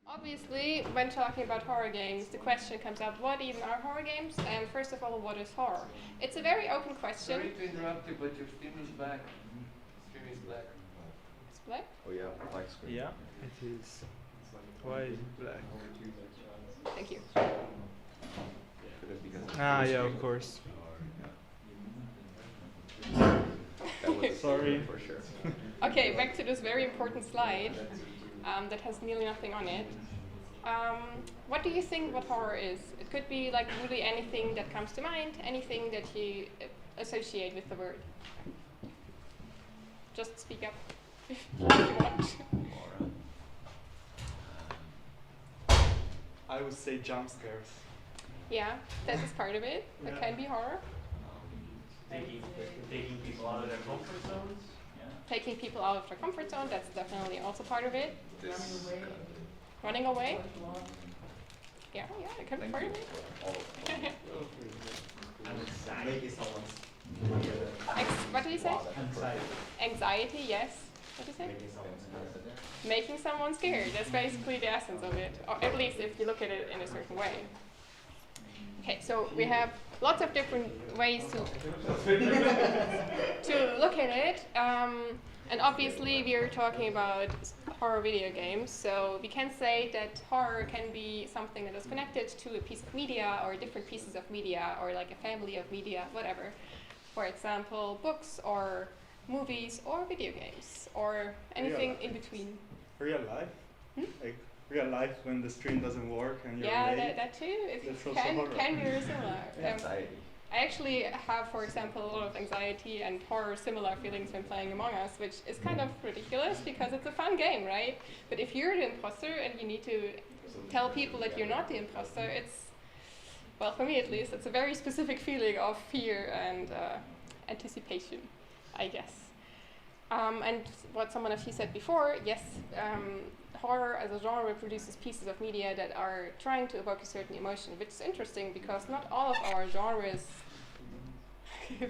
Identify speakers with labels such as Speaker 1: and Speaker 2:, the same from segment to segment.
Speaker 1: Obviously, when talking about horror games, the question comes up, what even are horror games? And first of all, what is horror? It's a very open question.
Speaker 2: Sorry to interrupt you, but your stream is black. Stream is black.
Speaker 1: It's black?
Speaker 3: Oh yeah, black screen.
Speaker 4: Yeah, it is. Why is it black?
Speaker 1: Thank you.
Speaker 3: Could it because of
Speaker 4: Ah,
Speaker 3: the
Speaker 4: yeah,
Speaker 3: screen?
Speaker 4: of course.
Speaker 3: That was
Speaker 4: Sorry.
Speaker 3: for sure.
Speaker 1: Okay, back to this very important slide that has nearly nothing on it. What do you think what horror is? It could be like really anything that comes to mind, anything that you associate with the word. Just speak up if you want.
Speaker 4: I would say jump scares.
Speaker 1: Yeah, that is part of it. That
Speaker 4: Yeah.
Speaker 1: can be horror.
Speaker 5: Taking people out of their comfort zones. Yeah.
Speaker 1: Taking people out of their comfort zone, that's definitely also part of it.
Speaker 3: This
Speaker 1: Running away. Yeah, it can be part of it.
Speaker 5: Making someone
Speaker 1: What do you say?
Speaker 5: anxiety.
Speaker 1: Anxiety, yes. What do you say?
Speaker 5: Making someone scared.
Speaker 1: Making someone scared. That's basically the essence of it. Or at least if you look at it in a certain way. Okay, so we have lots of different ways to look at it. And obviously we are talking about horror video games, so we can say that horror can be something that is connected to a piece of media or different pieces of media or like a family of media, whatever. For example, books or movies or video games or anything in between.
Speaker 4: Real life? Like real life when the stream doesn't work and you're
Speaker 1: Yeah,
Speaker 4: late?
Speaker 1: that too. It
Speaker 4: That's also
Speaker 1: can
Speaker 4: horror.
Speaker 1: be very similar.
Speaker 3: anxiety.
Speaker 1: I actually have, for example, a lot of anxiety and horror similar feelings when playing Among Us, which is kind of ridiculous because it's a fun game, right? But if you're the imposter and you need to tell people that you're not the imposter, it's, well, for me at least, it's a very specific feeling of fear and anticipation, I guess. And what someone of you said before, yes, horror as a genre produces pieces of media that are trying to evoke a certain emotion, which is interesting because not all of our genres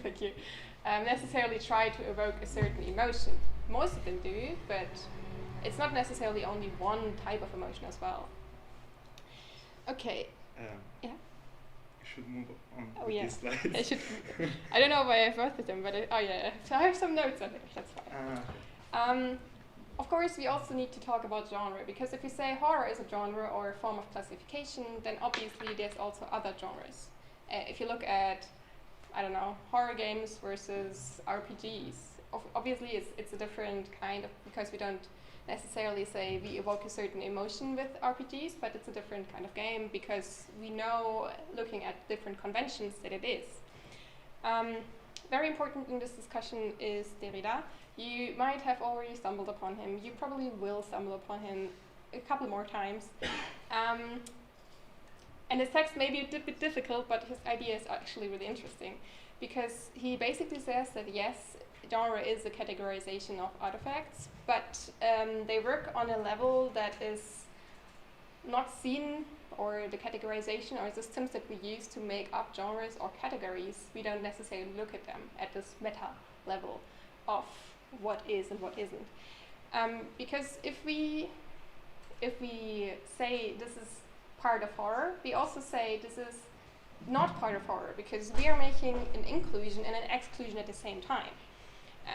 Speaker 1: thank you, necessarily try to evoke a certain emotion. Most of them do, but it's not necessarily only one type of emotion as well. Okay, yeah.
Speaker 4: You should move on
Speaker 1: Oh
Speaker 4: with
Speaker 1: yeah,
Speaker 4: these slides.
Speaker 1: I should. I don't know why I have both of them, but oh yeah, I have some notes on it. That's fine. Of course, we also need to talk about genre, because if we say horror is a genre or a form of classification, then obviously there's also other genres. If you look at, I don't know, horror games versus RPGs, obviously it's a different kind of, because we don't necessarily say we evoke a certain emotion with RPGs, but it's a different kind of game because we know, looking at different conventions, that it is. Very important in this discussion is Derrida. You might have already stumbled upon him. You probably will stumble upon him a couple more times. And his text may be a bit difficult, but his idea is actually really interesting because he basically says that yes, genre is a categorization of artifacts, but they work on a level that is not seen, or the categorization or systems that we use to make up genres or categories, we don't necessarily look at them at this meta level of what is and what isn't. Because if we say this is part of horror, we also say this is not part of horror, because we are making an inclusion and an exclusion at the same time,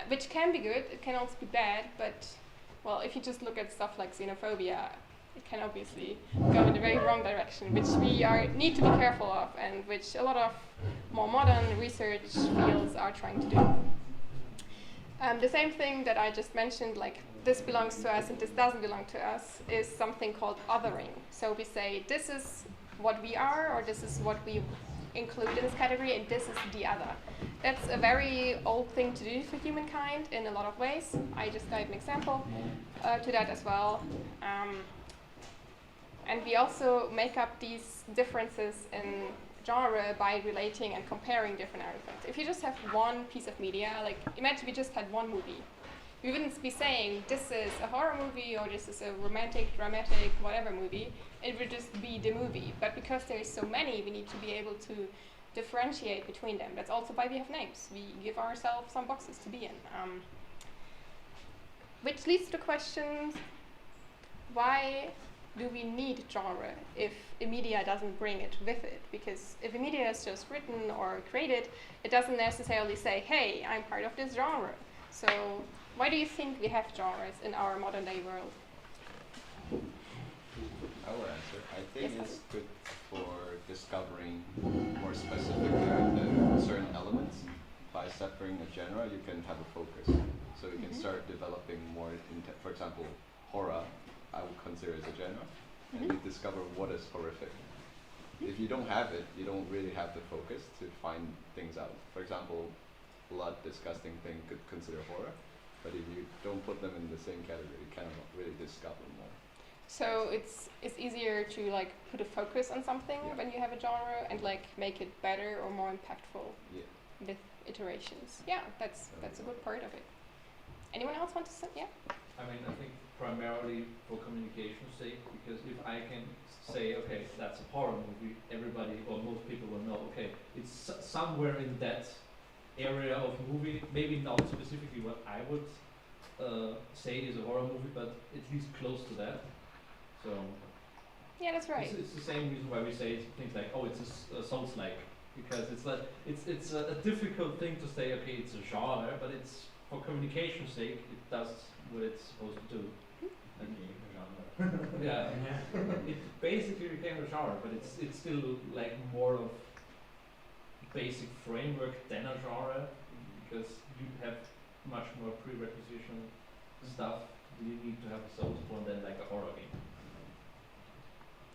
Speaker 1: which can be good, it can also be bad, but well, if you just look at stuff like xenophobia, it can obviously go in the very wrong direction, which we need to be careful of, and which a lot of more modern research fields are trying to do. The same thing that I just mentioned, like this belongs to us and this doesn't belong to us, is something called othering. So we say this is what we are, or this is what we include in this category, and this is the other. That's a very old thing to do for humankind in a lot of ways. I just gave an example to that as well. And we also make up these differences in genre by relating and comparing different artifacts. If you just have one piece of media, like imagine we just had one movie, we wouldn't be saying this is a horror movie or this is a romantic, dramatic, whatever movie. It would just be the movie. But because there is so many, we need to be able to differentiate between them. That's also why we have names. We give ourselves some boxes to be in. which leads to questions, why do we need genre if a media doesn't bring it with it? Because if a media is just written or created, it doesn't necessarily say, hey, I'm part of this genre. So why do you think we have genres in our modern day world?
Speaker 3: I will answer. I think
Speaker 1: Yes,
Speaker 3: it's good for discovering more specific certain elements. By separating a genre, you can have a focus. So you can start developing more, for example, horror, I would consider as a genre, and you discover what is horrific. If you don't have it, you don't really have the focus to find things out. For example, blood, disgusting thing could consider horror, but if you don't put them in the same category, you cannot really discover more.
Speaker 1: So it's easier to like put a focus on something when you have a genre and like make it better or more impactful with iterations. Yeah, that's a good part of it. Anyone else want to say? Yeah.
Speaker 6: I mean, I think primarily for communication's sake, because if I can say, okay, that's a horror movie, everybody or most people will know, okay, it's somewhere in that area of movie, maybe not specifically what I would say is a horror movie, but at least close to that. So
Speaker 1: yeah, that's right.
Speaker 6: It's the same reason why we say things like, oh, it's a Souls-like, because it's like it's a difficult thing to say. Okay, it's a genre, but it's for communication's sake, it does what it's supposed to do. Yeah, it basically became a genre, but it's still like more of basic framework than a genre, because you have much more prerequisition stuff you need to have a Souls one than like a horror game.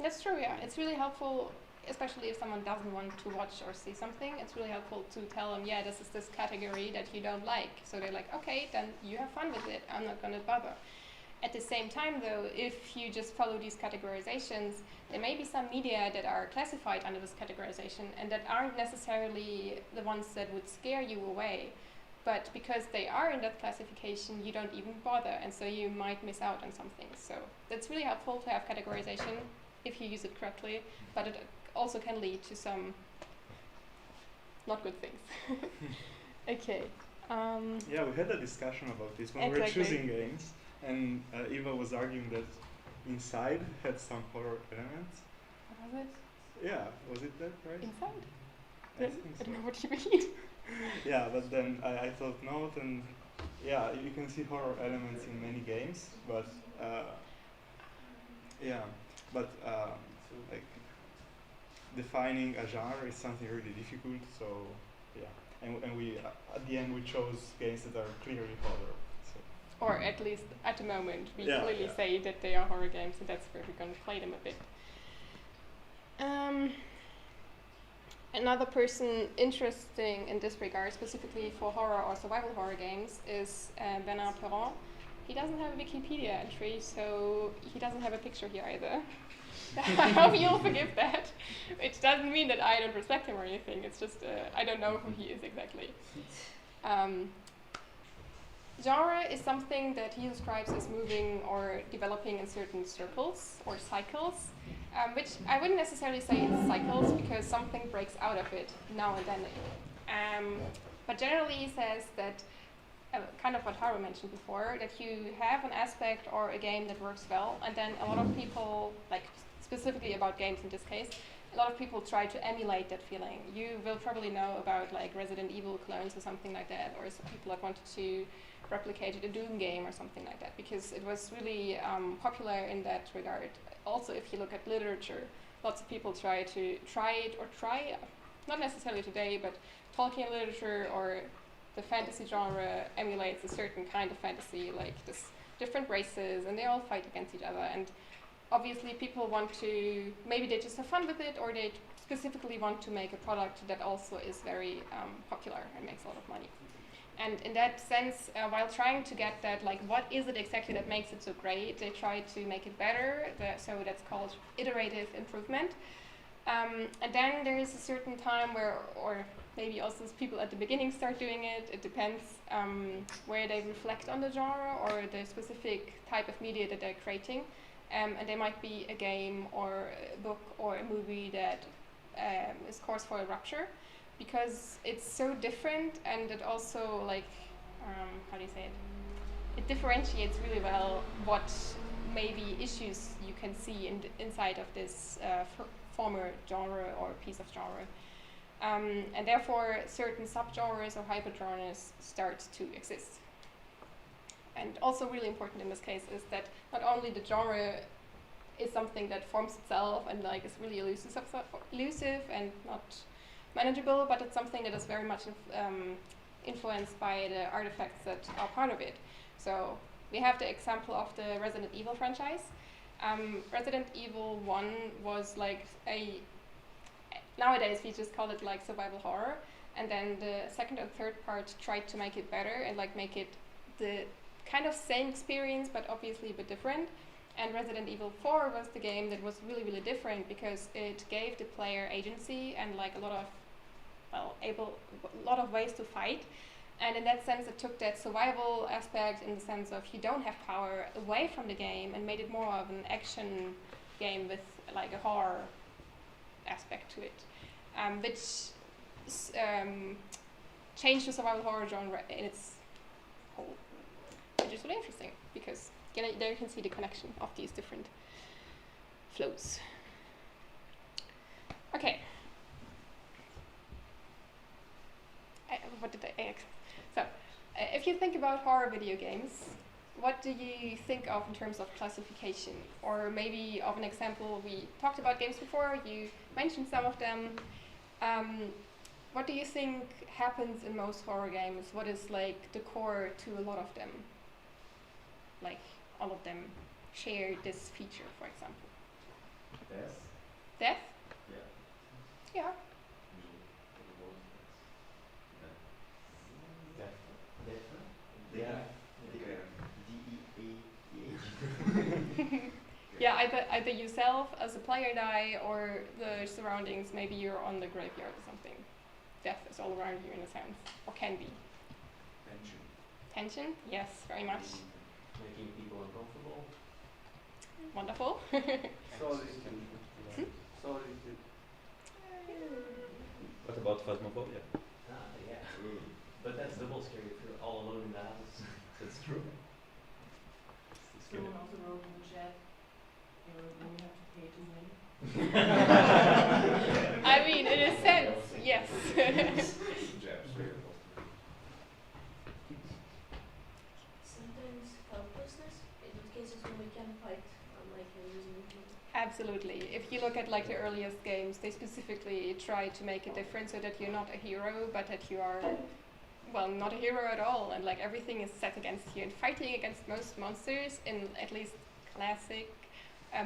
Speaker 1: That's true, yeah. It's really helpful, especially if someone doesn't want to watch or see something. It's really helpful to tell them, yeah, this is this category that you don't like. So they're like, okay, then you have fun with it. I'm not going to bother. At the same time, though, if you just follow these categorizations, there may be some media that are classified under this categorization and that aren't necessarily the ones that would scare you away. But because they are in that classification, you don't even bother, and so you might miss out on something. So it's really helpful to have categorization if you use it correctly, but it also can lead to some not good things. Okay.
Speaker 4: Yeah, we had a discussion about this when we were choosing games, and Eva was arguing that Inside had some horror elements.
Speaker 1: What was it?
Speaker 4: Yeah, was it that, right?
Speaker 1: Inside?
Speaker 4: I think
Speaker 1: I
Speaker 4: so.
Speaker 1: don't know what you mean.
Speaker 4: Yeah, but then I thought no, and yeah, you can see horror elements in many games, but like defining a genre is something really difficult. So yeah, and we at the end we chose games that are clearly horror. So.
Speaker 1: Or at least at the moment we clearly say that they are horror games, and that's where we're going to play them a bit. Another person interesting in this regard, specifically for horror or survival horror games, is Bernard Perron. He doesn't have a Wikipedia entry, so he doesn't have a picture here either. I hope you'll forgive that. Which doesn't mean that I don't respect him or anything. It's just I don't know who he is exactly. Genre is something that he describes as moving or developing in certain circles or cycles, which I wouldn't necessarily say it's cycles because something breaks out of it now and then. But generally he says that, kind of what Haru mentioned before, that you have an aspect or a game that works well, and then a lot of people, like specifically about games in this case, a lot of people try to emulate that feeling. You will probably know about like Resident Evil clones or something like that, or some people that wanted to replicate a Doom game or something like that, because it was really popular in that regard. Also, if you look at literature, lots of people try not necessarily today, but Tolkien literature or the fantasy genre emulates a certain kind of fantasy, like this different races, and they all fight against each other. And obviously people want to, maybe they just have fun with it, or they specifically want to make a product that also is very popular and makes a lot of money. And in that sense, while trying to get that, like, what is it exactly that makes it so great, they try to make it better, so that's called iterative improvement. And then there is a certain time where, or maybe also people at the beginning start doing it, it depends where they reflect on the genre or the specific type of media that they're creating. And there might be a game or a book or a movie that is cause for a rupture, because it's so different, and it also, like, how do you say it? it differentiates really well what maybe issues you can see inside of this former genre or piece of genre. And therefore, certain subgenres or hypergenres start to exist. And also really important in this case is that not only the genre is something that forms itself and like is really elusive and not manageable, but it's something that is very much influenced by the artifacts that are part of it. So we have the example of the Resident Evil franchise. Resident Evil 1 was like nowadays we just call it like survival horror, and then the second and third part tried to make it better and like make it the kind of same experience but obviously a bit different. And Resident Evil 4 was the game that was really, really different because it gave the player agency and like a lot of ways to fight. And in that sense, it took that survival aspect in the sense of you don't have power away from the game and made it more of an action game with like a horror aspect to it, which changed the survival horror genre in its whole, which is really interesting because there you can see the connection of these different flows. Okay. What did I ask? So, if you think about horror video games, what do you think of in terms of classification? Or maybe of an example, we talked about games before, you mentioned some of them. What do you think happens in most horror games? What is like the core to a lot of them? Like all of them share this feature, for example.
Speaker 7: Death?
Speaker 1: Death?
Speaker 7: Yeah.
Speaker 1: Yeah.
Speaker 7: Yeah. D-E-A-T-H.
Speaker 1: Yeah, either yourself as a player die or the surroundings, maybe you're on the graveyard or something. Death is all around you in a sense, or can be.
Speaker 7: Tension.
Speaker 1: Tension? Yes, very much.
Speaker 5: Making people uncomfortable.
Speaker 1: Wonderful.
Speaker 2: Solitude. Solitude.
Speaker 8: What about Phasmophobia?
Speaker 5: Yeah. But that's double scary if you're all alone in the house.
Speaker 8: That's true.
Speaker 9: Someone also wrote in the chat, when you have to pay to win.
Speaker 1: I mean, in a sense, yes.
Speaker 10: Sometimes helplessness in those cases when we can fight, unlike using it.
Speaker 1: Absolutely. If you look at like the earliest games, they specifically try to make a difference so that you're not a hero, but that you are, well, not a hero at all, and like everything is set against you. And fighting against most monsters in at least classic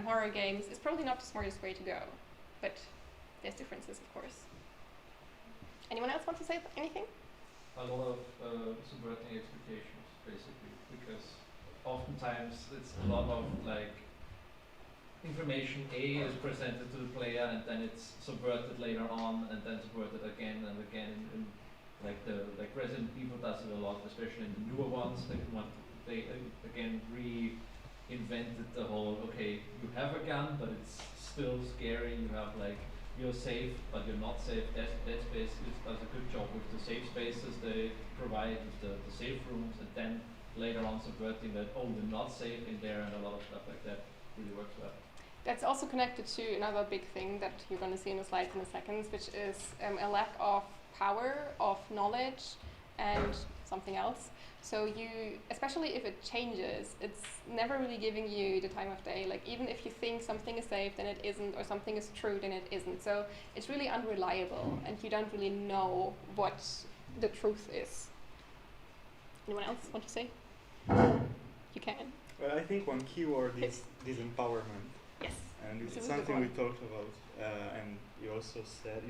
Speaker 1: horror games is probably not the smartest way to go, but there's differences, of course. Anyone else want to say anything?
Speaker 6: A lot of subverting expectations, basically, because oftentimes it's a lot of like information A is presented to the player and then it's subverted later on and then subverted again and again. And like Resident Evil does it a lot, especially in the newer ones. They again reinvented the whole, okay, you have a gun but it's still scary. You have like, you're safe but you're not safe. Dead Space does a good job with the safe spaces they provide, with the safe rooms, and then later on subverting that, oh, you're not safe in there, and a lot of stuff like that really works well.
Speaker 1: That's also connected to another big thing that you're going to see in the slides in a second, which is a lack of power, of knowledge, and something else. So you, especially if it changes, it's never really giving you the time of day. Like even if you think something is safe, then it isn't, or something is true, then it isn't. So it's really unreliable, and you don't really know what the truth is. Anyone else want to say? You can.
Speaker 4: Well, I think one keyword is disempowerment.
Speaker 1: Yes.
Speaker 4: And
Speaker 1: It's a
Speaker 4: it's
Speaker 1: really good
Speaker 4: something we
Speaker 1: one.
Speaker 4: talked about, and you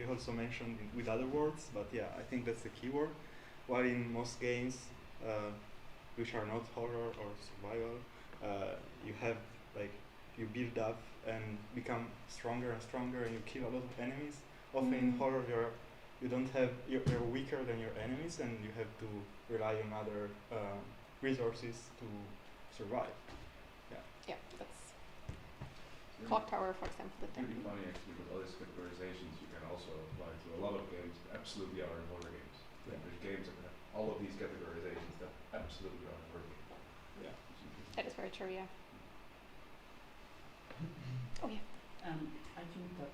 Speaker 4: also mentioned with other words, but yeah, I think that's the keyword. While in most games, which are not horror or survival, you have like, you build up and become stronger and stronger, and you kill a lot of enemies. Often in horror, you're weaker than your enemies, and you have to rely on other resources to survive.
Speaker 1: Yeah, that's Clock Tower, for example.
Speaker 7: It's really funny actually, with all these categorizations you can also apply to a lot of games that absolutely are in horror games. Like there's games that have all of these categorizations that absolutely are in horror games.
Speaker 1: literature, yeah. Oh yeah.
Speaker 11: I think that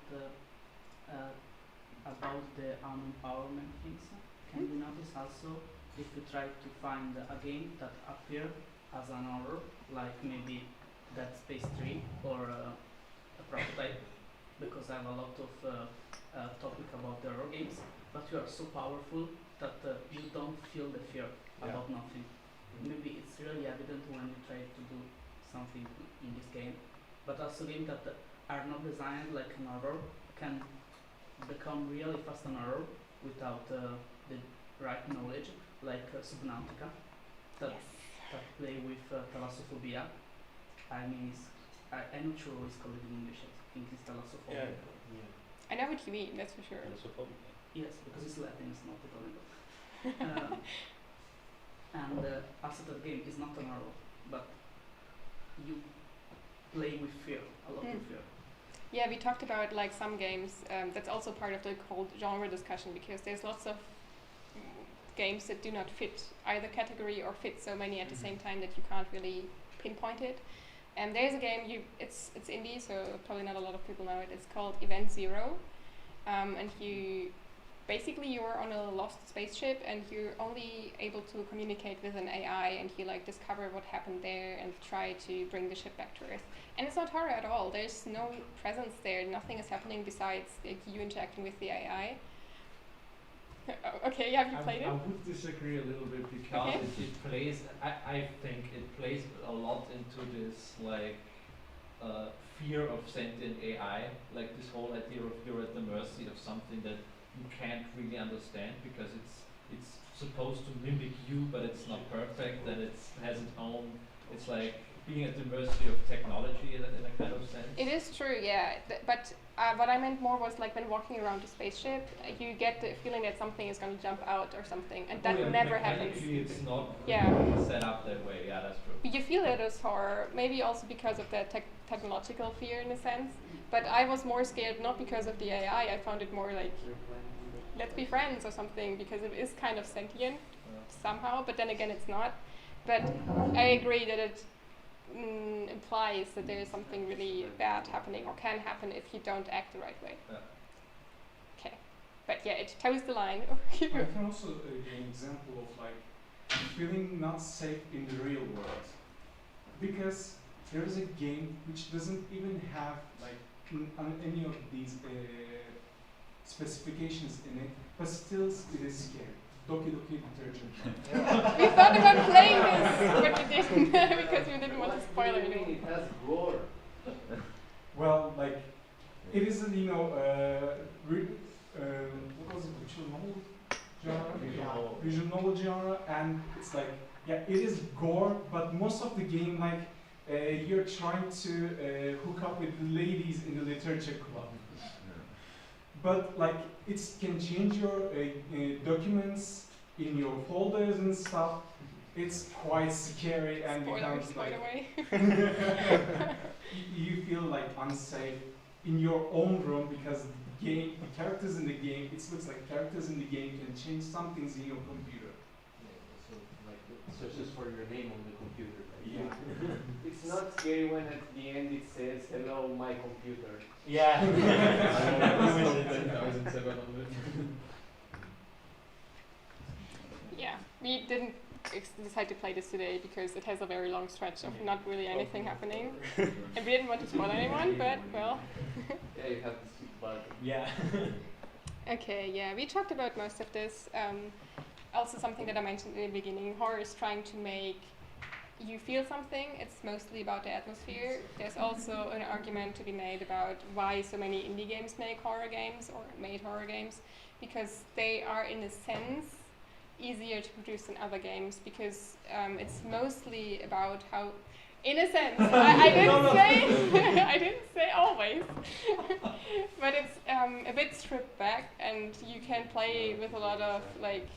Speaker 11: about the empowerment things can be noticed also if you try to find a game that appear as an horror, like maybe Dead Space 3 or a prototype, because I have a lot of topic about the horror games, but you are so powerful that you don't feel the fear about nothing. Maybe it's really evident when you try to do something in this game, but also games that are not designed like an horror can become really fast an horror without the right knowledge, like Subnautica, that play with thalassophobia. I mean, I'm not sure what it's called in English. I think it's thalassophobia.
Speaker 1: I know what you mean, that's for sure.
Speaker 11: Yes, because it's Latin, it's not Italian. And also that game is not an horror, but you play with fear, a lot of fear.
Speaker 1: Yeah, we talked about like some games, that's also part of the whole genre discussion, because there's lots of games that do not fit either category or fit so many at the same time that you can't really pinpoint it. And there's a game, it's indie, so probably not a lot of people know it. It's called Event Zero, and you're on a lost spaceship and you're only able to communicate with an AI, and you like discover what happened there and try to bring the ship back to Earth. And it's not horror at all. There's no presence there. Nothing is happening besides like, you interacting with the AI. Okay, have you played it?
Speaker 6: I would disagree a little bit because it plays. I think it plays a lot into this like fear of sentient AI, like this whole idea of you're at the mercy of something that you can't really understand because it's supposed to mimic you, but it's not perfect, and it has its own. It's like being at the mercy of technology in a kind of sense.
Speaker 1: It is true, yeah. But what I meant more was like when walking around a spaceship, you get the feeling that something is going to jump out or something, and that never happens.
Speaker 6: It's not set up that way. Yeah, that's true.
Speaker 1: But you feel it as horror, maybe also because of the technological fear in a sense. But I was more scared not because of the AI. I found it more like, let's be friends or something, because it is kind of sentient somehow. But then again, it's not. But I agree that it implies that there is something really bad happening or can happen if you don't act the right way. Okay, but yeah, it toes the line.
Speaker 12: I can also give an example of like feeling not safe in the real world, because there is a game which doesn't even have like any of these specifications in it, but still it is scary. Doki Doki Detergent.
Speaker 1: We thought about playing this, but we didn't because we didn't want to spoil it.
Speaker 2: It has gore.
Speaker 12: Well, like it is a what was it? Visual novel genre, and it's like it is gore, but most of the game like you're trying to hook up with the ladies in the literature club. But like it can change your documents in your folders and stuff. It's quite scary and becomes like you feel like unsafe in your own room because the characters in the game. It looks like characters in the game can change some things in your computer.
Speaker 2: So like searches for your name on the computer.
Speaker 12: Yeah.
Speaker 2: It's not scary when at the end it says "Hello, my computer."
Speaker 5: Yeah.
Speaker 1: Yeah, we didn't decide to play this today because it has a very long stretch of not really anything happening, and we didn't want to spoil anyone. But well.
Speaker 2: Yeah, you have to speak about it.
Speaker 5: Yeah.
Speaker 1: Okay, yeah, we talked about most of this. Also, something that I mentioned in the beginning: horror is trying to make you feel something. It's mostly about the atmosphere. There's also an argument to be made about why so many indie games make horror games or made horror games, because they are in a sense easier to produce than other games, because it's mostly about how, in a sense, I didn't say I didn't say always, but it's a bit stripped back, and you can play with a lot of like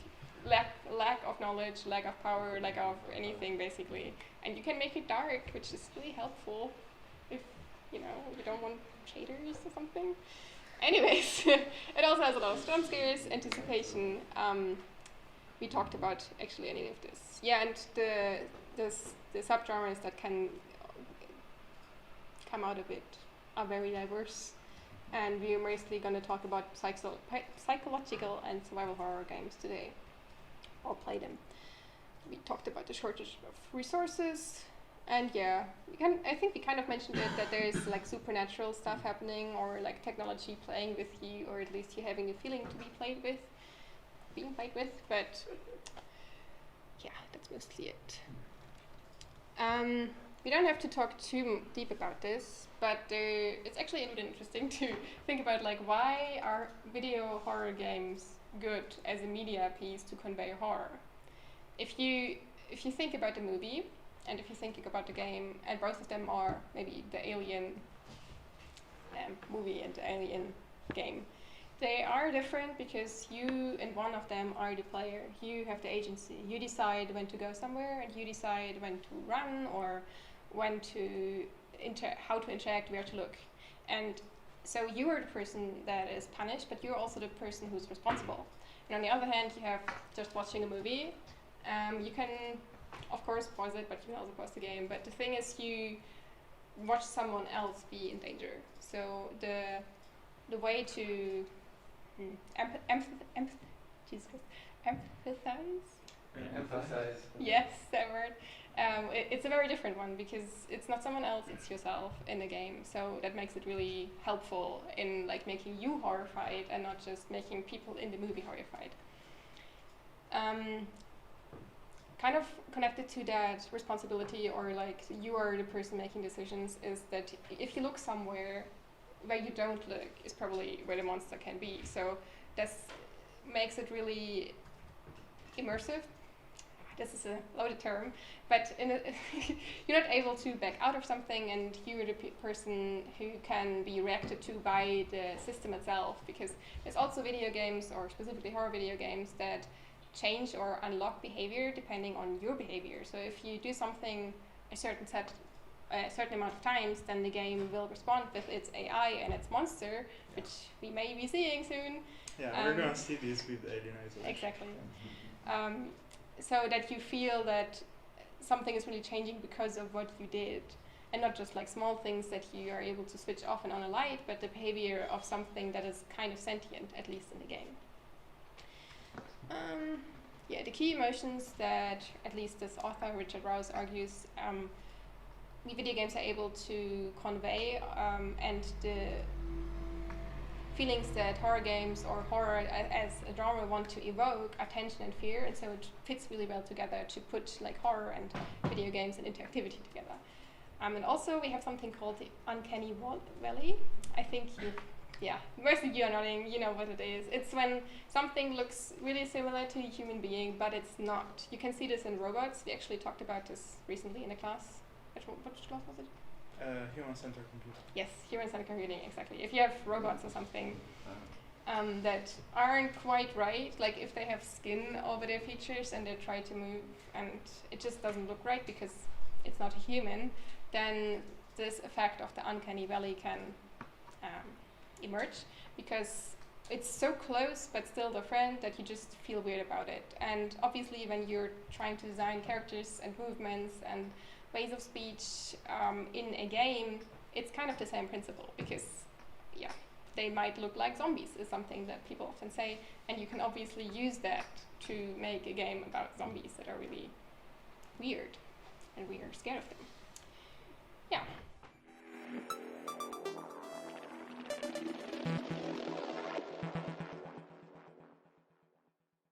Speaker 1: lack of knowledge, lack of power, lack of anything basically, and you can make it dark, which is really helpful if you don't want shaders or something. Anyways, it also has a lot of jump scares, anticipation. We talked about actually any of this. Yeah, and the subgenres that can come out of it are very diverse. And we're mostly going to talk about psychological and survival horror games today, or play them. We talked about the shortage of resources, and yeah, I think we kind of mentioned it, that there's like supernatural stuff happening, or like technology playing with you, or at least you having a feeling to be being played with, but yeah, that's mostly it. We don't have to talk too deep about this, but it's actually really interesting to think about, like, why are video horror games good as a media piece to convey horror? If you think about the movie, and if you think about the game, and both of them are maybe the Alien movie and the Alien game, they are different because you and one of them are the player. You have the agency. You decide when to go somewhere, and you decide when to run, or when to how to interact, where to look. And so you are the person that is punished, but you're also the person who's responsible. And on the other hand, you have just watching a movie. You can, of course, pause it, but you can also pause the game. But the thing is, you watch someone else be in danger. So the way to
Speaker 2: Emphasize.
Speaker 1: Yes, that word. It's a very different one because it's not someone else, it's yourself in the game. So that makes it really helpful in like making you horrified and not just making people in the movie horrified. Kind of connected to that responsibility, or like you are the person making decisions, is that if you look somewhere where you don't look is probably where the monster can be. So this makes it really immersive. This is a loaded term, but you're not able to back out of something, and you're the person who can be reacted to by the system itself, because there's also video games, or specifically horror video games, that change or unlock behavior depending on your behavior. So if you do something a certain amount of times, then the game will respond with its AI and its monster, which we may be seeing soon.
Speaker 4: Yeah, we're gonna see this with Alien Isolation.
Speaker 1: Exactly. So that you feel that something is really changing because of what you did, and not just like small things that you are able to switch off and on a light, but the behavior of something that is kind of sentient, at least in the game. Yeah, the key emotions that at least this author, Richard Rouse, argues video games are able to convey, and the feelings that horror games or horror as a genre want to evoke are tension and fear, and so it fits really well together to put like horror and video games and interactivity together. And also we have something called the uncanny valley. I think most of you are nodding, you know what it is. It's when something looks really similar to a human being, but it's not. You can see this in robots. We actually talked about this recently in a class. Which class was it?
Speaker 4: Human-centered computing.
Speaker 1: Yes, human-centered computing, exactly. If you have robots or something that aren't quite right, like if they have skin over their features and they try to move and it just doesn't look right because it's not a human, then this effect of the uncanny valley can emerge, because it's so close but still different that you just feel weird about it. And obviously when you're trying to design characters and movements and ways of speech in a game, it's kind of the same principle, because they might look like zombies is something that people often say, and you can obviously use that to make a game about zombies that are really weird and we are scared of them. Yeah.